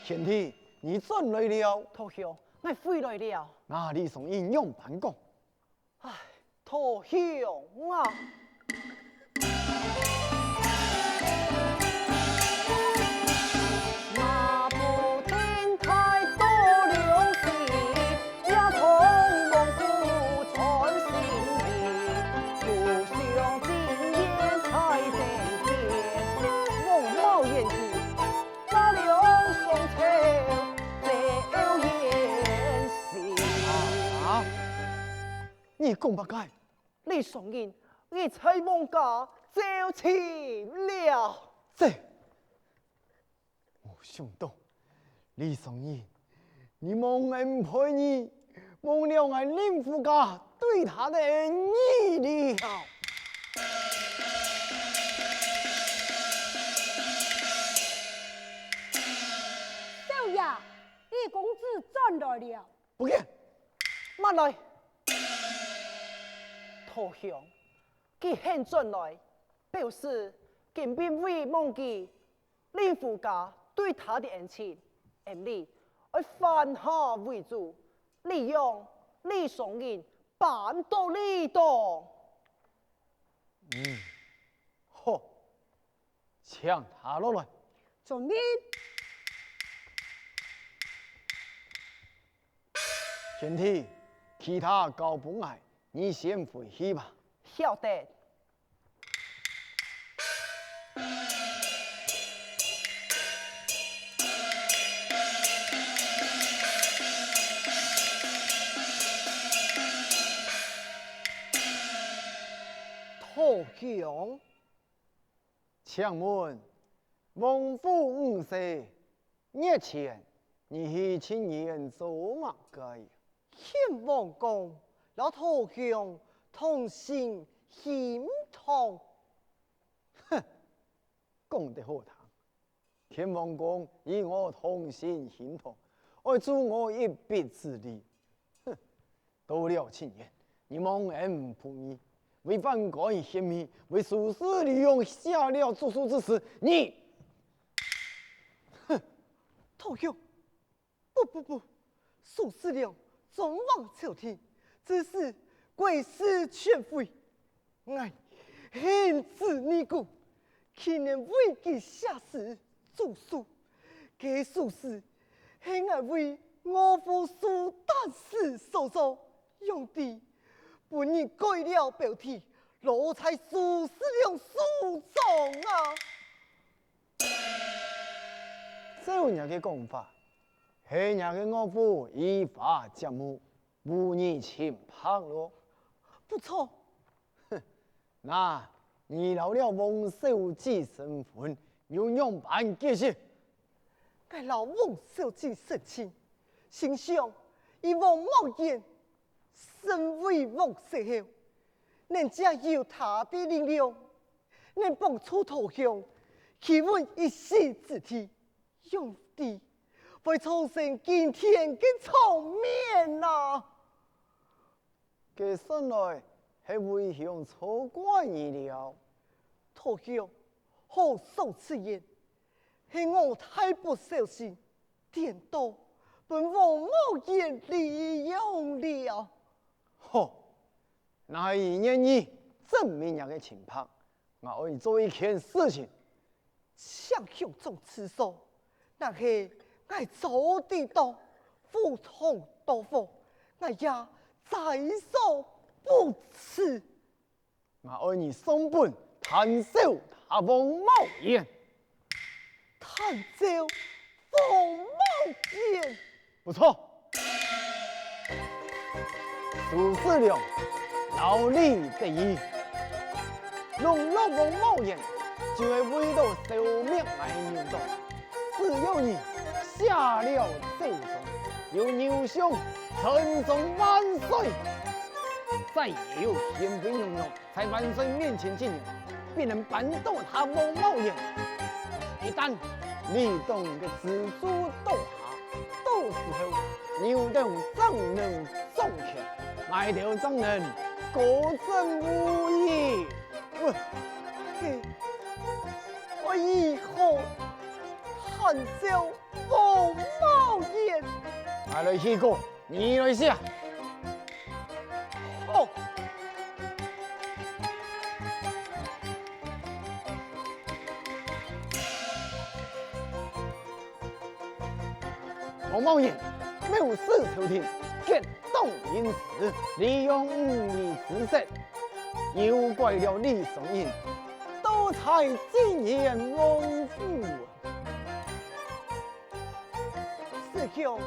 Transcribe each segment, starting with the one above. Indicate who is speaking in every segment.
Speaker 1: 贤弟，你转来了。
Speaker 2: 投降，我回来了。
Speaker 1: 那你送应用办公。
Speaker 2: 唉，投降啊！那不听太多流言，也同蒙古传心意。故乡今夜才登天，孟茂言语，那两双手了言行。
Speaker 1: 你讲不该。
Speaker 2: 李松英，你才孟家走起了。
Speaker 1: 这，我想到李松义，你蒙恩陪你，蒙了俺林夫家对他的恩义了。
Speaker 3: 少爷，李公子转来了。
Speaker 1: 不见，
Speaker 2: 慢来。投降，佢现转来，表示佢并未忘记林夫家对他的恩情，而你而犯下为主，利用李松英办到你当。
Speaker 1: 好，抢他落来。
Speaker 3: 遵命。
Speaker 1: 贤弟，其他搞不爱。你先回去吧。
Speaker 2: 晓得。投降。
Speaker 1: 请问，王府五世日前，你去请言做嘛个？
Speaker 2: 欠王公。老投降，同心心痛。
Speaker 1: 哼，讲得好听。天王公与我同心心痛，爱助我一臂之力。哼，到了今夜，你蒙恩不义，为反改嫌密，为术士利用下了著书之时，你，
Speaker 2: 哼，投降！不，术士了，总往朝廷。只是贵师全废，俺恨之你故，岂能为其下士著书？该书士恨俺为我父苏丹氏所作，用的本已改了标题，罗才书士了书中啊！
Speaker 1: 这样的讲法，那样的我父依法将目。无你轻判咯，
Speaker 2: 不错。
Speaker 1: 哼，那你老了王守基身份，又用办这些？
Speaker 2: 该老王守基身情，心想以王茂言，身为王世后，能加有他的力量，能帮助投降，岂问一时之体，用的会造成今天的场面呐！
Speaker 1: 给生来还未向错怪你了。
Speaker 2: 投降，何受此言？是我太不小心，颠倒本王某言利用了。
Speaker 1: 好，那以愿意证明人的情况，我会做一件事情。
Speaker 2: 想象中此所，那是我做得到，互通多福，我也在所不辞。
Speaker 1: 我爱你松本谭秀大王茂言，
Speaker 2: 探照凤毛剑，
Speaker 1: 不错。苏世良劳力第一，龙老王茂言就会为到消灭来牛刀，只有你下了手中，有牛兄称颂万岁。再有天威浓浓，在万岁面前进言，便能扳倒他王茂言。一旦你动个蜘蛛倒下，到时候牛头怎能纵权，埋头怎能果真无益？
Speaker 2: 嘿，我以后探照凤毛剑。
Speaker 1: 来来去过，你来下。
Speaker 2: 哦，
Speaker 1: 王茂言藐视朝廷，结党营私，利用武力之实，诱拐了李松英，多才经验王府。
Speaker 2: 师兄，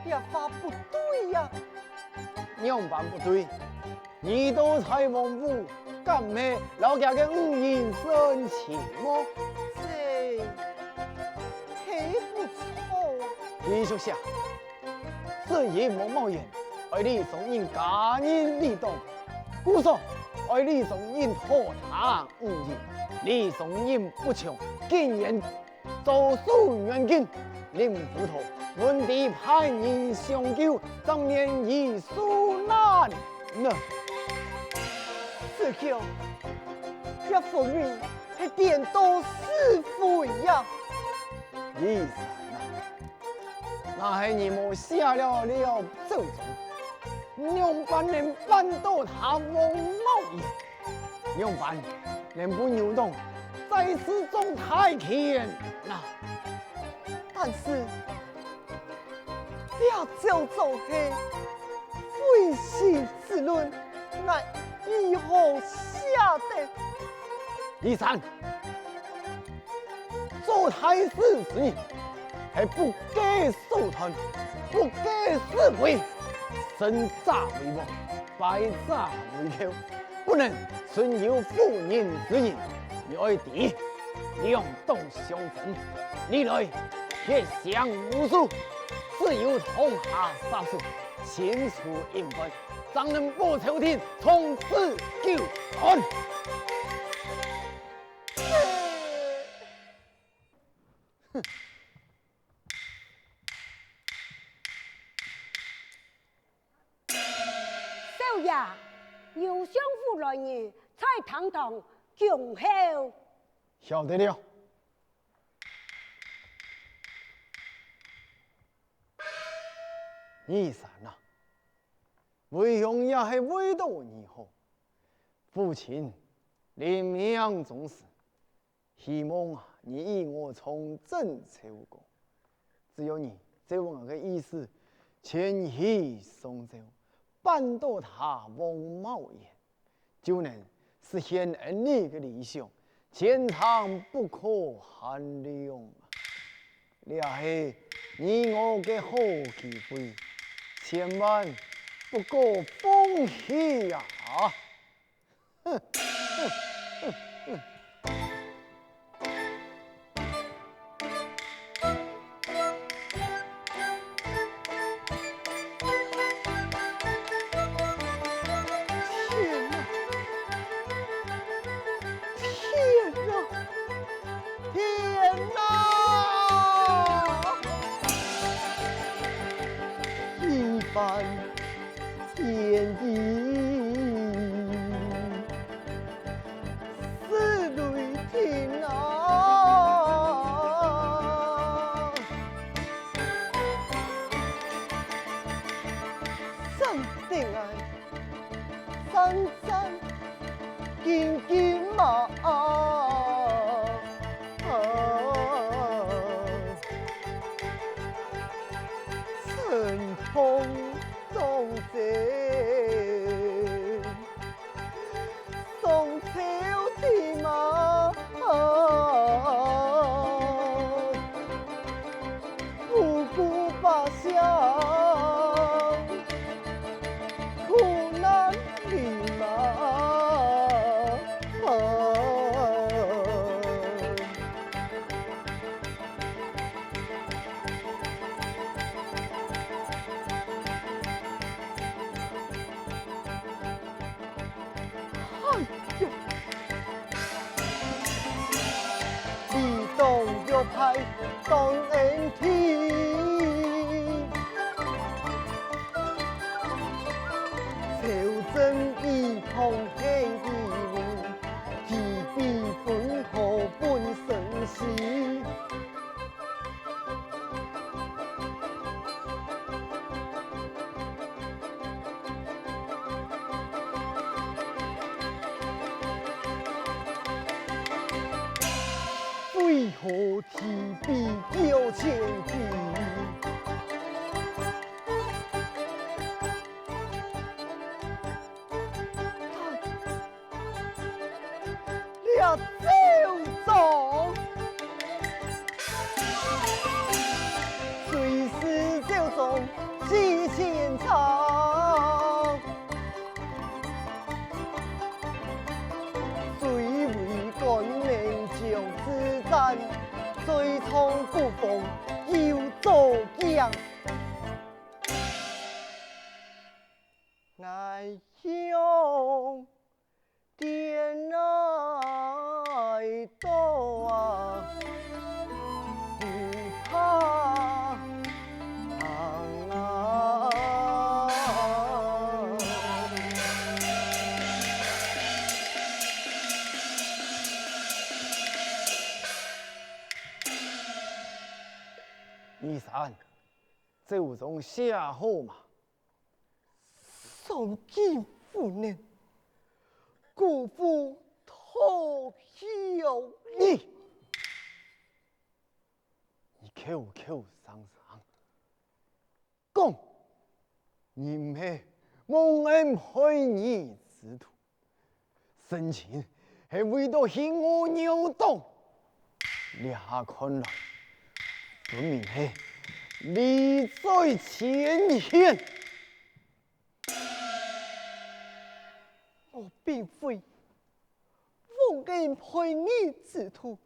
Speaker 2: 这话不对呀、
Speaker 1: 样板不对，你多才王府，敢咩老家嘅五言生气么？
Speaker 2: 这还不错。
Speaker 1: 李属下，这也王茂言，爱李松英假人立党，故说爱李松英何谈五言？李松英不强，竟然做数元金，令糊涂。问题派人相救，怎免易疏难呢？
Speaker 2: 师兄，这方面是颠倒是非呀。
Speaker 1: 李三啊，那是你们下了奏中，娘班能扳倒他王茂言，娘班能不扭动，在此中太天呐。
Speaker 2: 但是，这就做是非心之论，乃以后下的。
Speaker 1: 李三，做太师时，还不该受团，不该是非，身诈为王，败诈为寇，不能存有妇人之言。你爱弟，两党相争，你来铁降无数，只有痛下杀手，清除阴本，怎能保朝廷从此救安？
Speaker 3: 少爷，有相府来人，在堂堂恭候。
Speaker 1: 晓得了。二三啊，为兄也是为到你好。父亲临命终时，希望啊你与我从政朝过。只有你这我的意思，千禧送走，扳倒他王茂言，就能实现儿女的理想，前程不可限量啊！这是你我的好机会，千万不可放弃呀！哼！
Speaker 2: 翻天地，四雷霆啊！太当恩天。朝政一旁兴义理，提笔分河本生死。为何提笔叫千笔？了周总，虽是周总几千场，虽为官命将之战，最冲不逢又作将。爱用电来多啊，不怕疼啊！
Speaker 1: 义山，周总下好嘛？
Speaker 2: 上京赴任，辜负托有
Speaker 1: 你口口声声讲，你唔系蒙恩害你之徒，生前系为到khiến我扭动，你下看来分明系利在前嫌。
Speaker 2: 我并非奉恩害你之徒，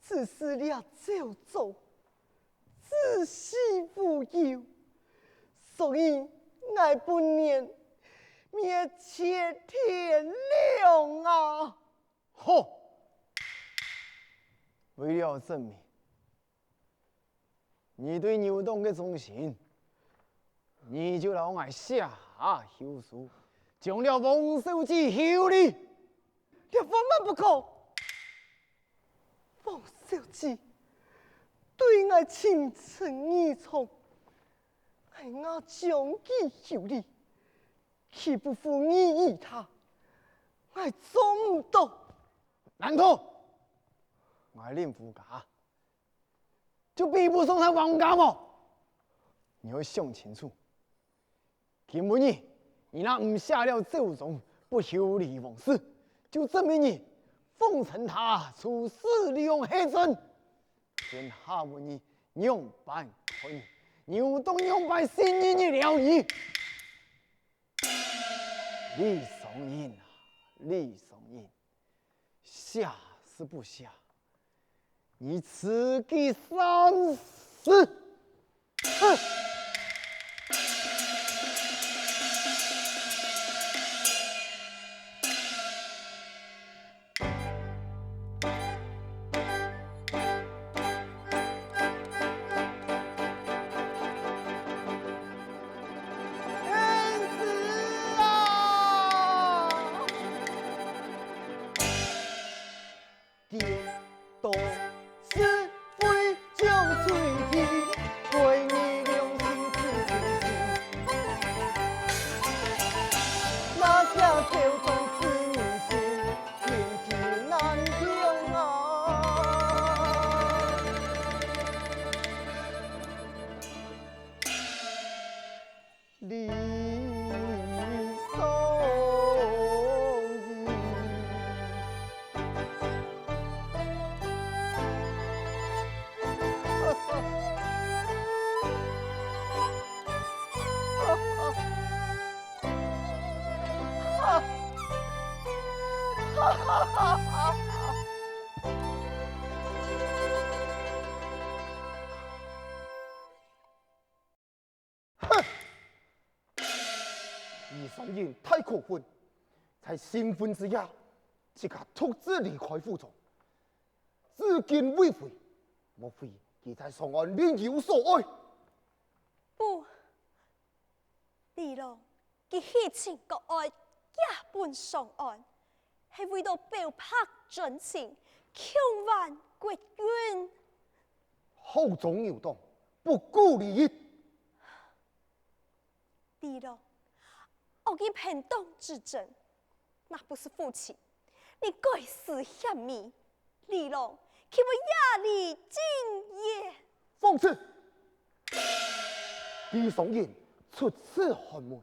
Speaker 2: 只是了周总自惜无忧，所以爱不念灭切天良啊！
Speaker 1: 好，为了证明你对牛洞的忠心，你就让我下休书，将了王守之休你。
Speaker 2: 你万万不可！王小姐对我情深意重，爱我将计就理，岂不负你意他？我做唔到。
Speaker 1: 难道我令夫家就比不上他王家吗？你要想清楚，今日你那唔下了周总不修理王室，就证明你奉承他处事利用黑真，天下为你用办可以，牛东用办新人的了你。李松印啊，李松印，下是不下，你此地三死。哼！
Speaker 4: 李松印太可恨，在新婚之夜即刻独自离开府中，至今未回，莫非他在上岸另有所爱？
Speaker 5: 不，李郎，佢希情国爱，夜奔上岸，系为了表白真情，强挽国运。
Speaker 4: 好中有动，不顾利益。
Speaker 5: 李郎，我嘅平东之争，那不是父亲，你该死嫌密，李郎，岂不压力敬业？
Speaker 4: 放肆！李松仁出此寒门，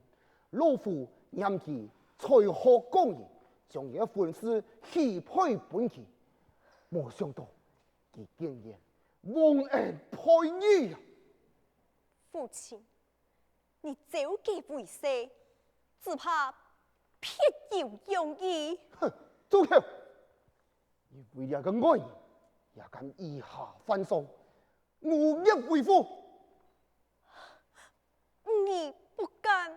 Speaker 4: 老夫任其才学公义，将一本事匹配本期，没想到他竟然忘恩背义啊！
Speaker 5: 父亲，你走计为师，只怕别有用意。
Speaker 4: 哼，住口！你为了个爱人，也敢以下犯上，忤逆为父！
Speaker 5: 你不敢，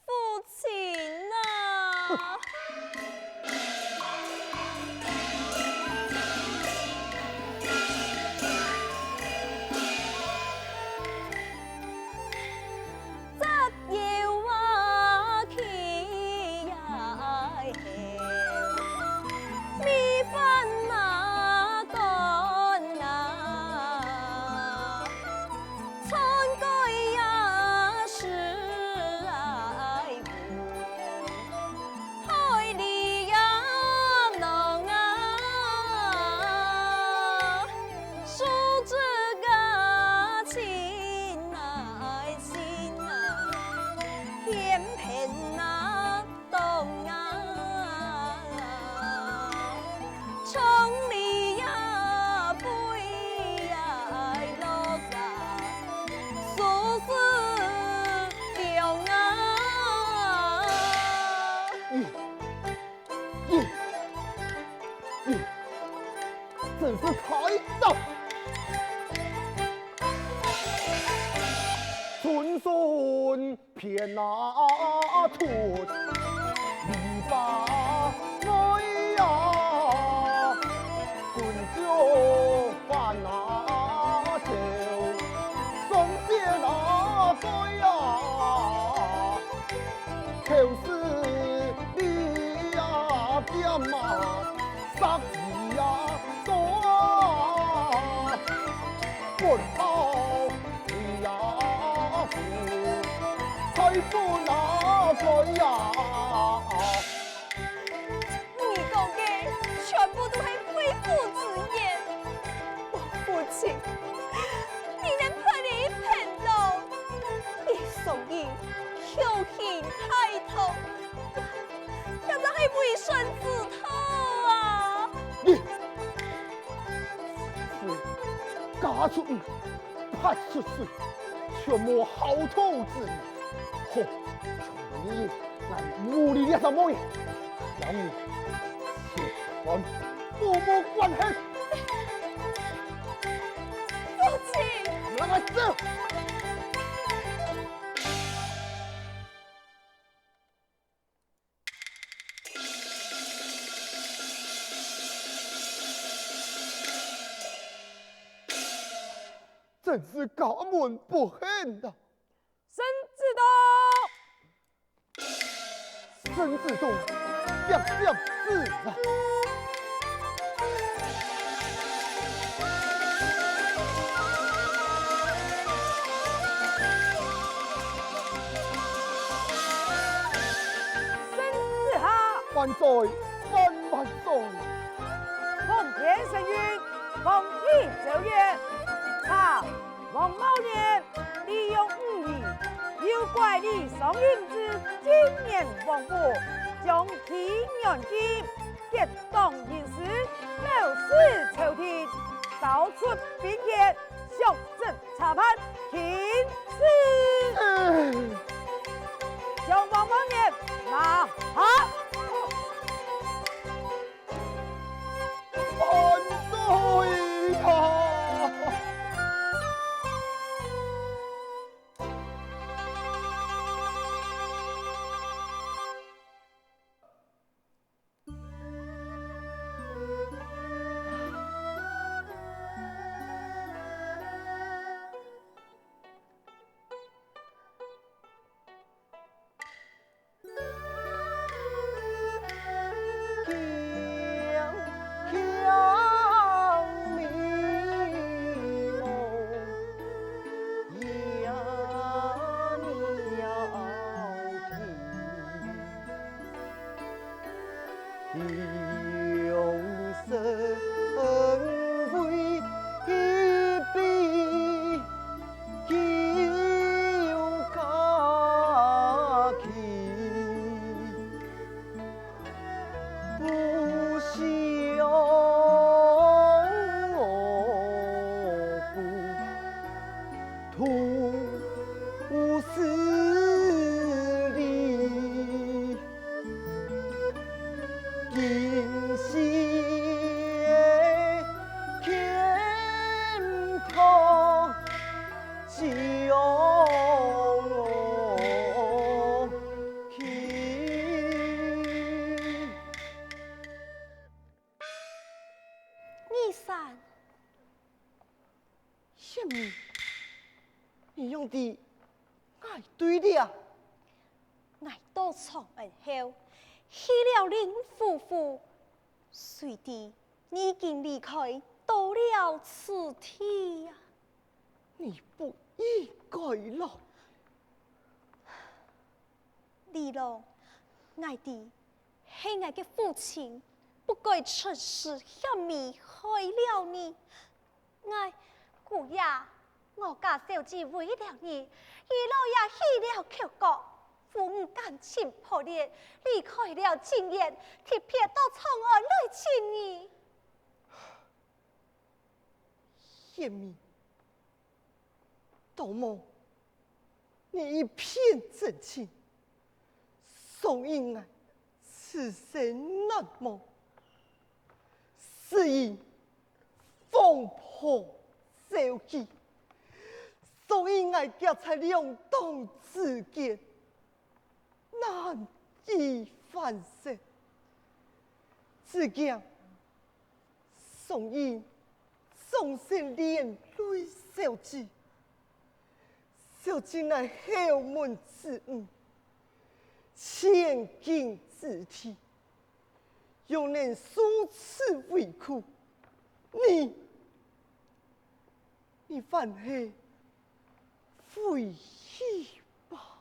Speaker 5: 父亲啊！咋有我去呀？米饭那端啊，参改呀是爱护，海里呀能啊，数这个情爱心啊，偏偏那东啊，城里呀不呀落啊，苏死了啊！
Speaker 4: 真是太大！春笋偏那出，篱笆来呀，春酒饭那酒，松节那对呀，就是你呀，爹妈杀鸡呀多，不好你呀富，财富那个呀。
Speaker 5: 你讲的全部都是非父之言，我父亲，你能陪你一片路，你送你孝心太痛，这都是为孙子头啊！
Speaker 4: 你是嫁出去，派出水，却没好头之理。好，从你来无理的什么嘢？让你切断父母关系。
Speaker 5: 父亲，
Speaker 4: 让我走。真是家门不幸的。
Speaker 2: 孙子东，
Speaker 4: 孙子东，要死啊！
Speaker 2: 孙子哈，
Speaker 4: 万岁，万岁！
Speaker 2: 奉天承运，奉义奏乐。朝王茂年利用5亿，诱拐李松云之今年王府，将其软禁，结党营私，谋私朝廷，搞出兵变，上阵查判，停止。将王茂年拿下。
Speaker 4: 万岁呀！
Speaker 2: 土死里，今夕天堂就
Speaker 5: 你散，
Speaker 2: 什么？你用的爱对了，
Speaker 5: 挨到床门后，去了林夫妇，随地已经离开到了此地呀。
Speaker 2: 你不应该了。
Speaker 5: 李郎，爱弟是爱的父亲，不该出事向迷害了你。爱姑爷，我家小姐为了你，一路也去了口角，父母感情破裂，离开了金燕，特别到长安来请你。
Speaker 2: 叶明，道梦，你一片真情，宋英爱此生难忘，是以风破手机，宋英爱夹在两党之间，难以翻身。只见宋英总是连累小姐，小姐乃后门之女，千金之体，又能如此为苦，你反是废弃吧？